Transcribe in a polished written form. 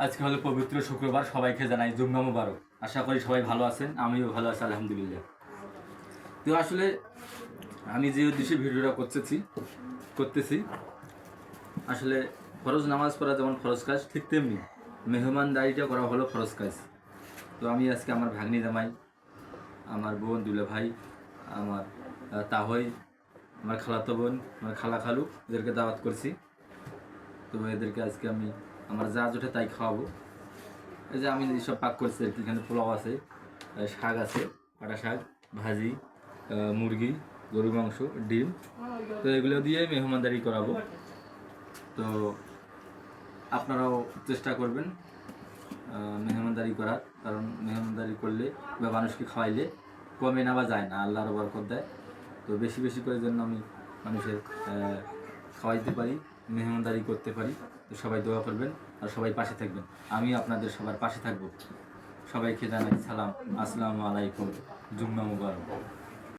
আজকে হলো পবিত্র শুক্রবার, সবাইকে জানাই জুম্মা মুবারক। আশা করি সবাই ভালো আছেন, আমিও ভালো আছি আলহামদুলিল্লাহ। তো আসলে আমি যে উদ্দেশ্যে ভিডিওটা করতেছি আসলে ফরজ নামাজ পড়া যেমন ফরজ কাজ, ঠিক তেমনি মেহমানদারিটা করা হলো ফরজ কাজ। তো আমি আজকে আমার ভাগ্নি জামাই, আমার বোন দুলা ভাই, আমার তাহই, আমার খালাতো বোন, আমার খালা খালু, এদেরকে দাওয়াত করছি। তো এদেরকে আজকে আমি আমার যা জোটে তাই খাওয়াবো। এই যে আমি সব পাক করছি আর কি, এখানে পোলাও আছে, শাক আছে, পাটা শাক, ভাজি, মুরগি, গরুর মাংস, ডিম। তো এগুলো দিয়ে মেহমানদারি করাবো। তো আপনারাও চেষ্টা করবেন মেহমানদারি করার, কারণ মেহমানদারি করলে বা মানুষকে খাওয়াইলে কমে না বা যায় না, আল্লাহর বরকত দেয়। তো বেশি বেশি করে জন্য আমি মানুষের খাওয়াইতে পারি, মেহমানদারি করতে পারি। তো সবাই দোয়া করবেন আর সবাই পাশে থাকবেন, আমি আপনাদের সবার পাশে থাকবো। সবাইকে জানাই সালাম, আসসালামু আলাইকুম, জুম্মা মুবারক।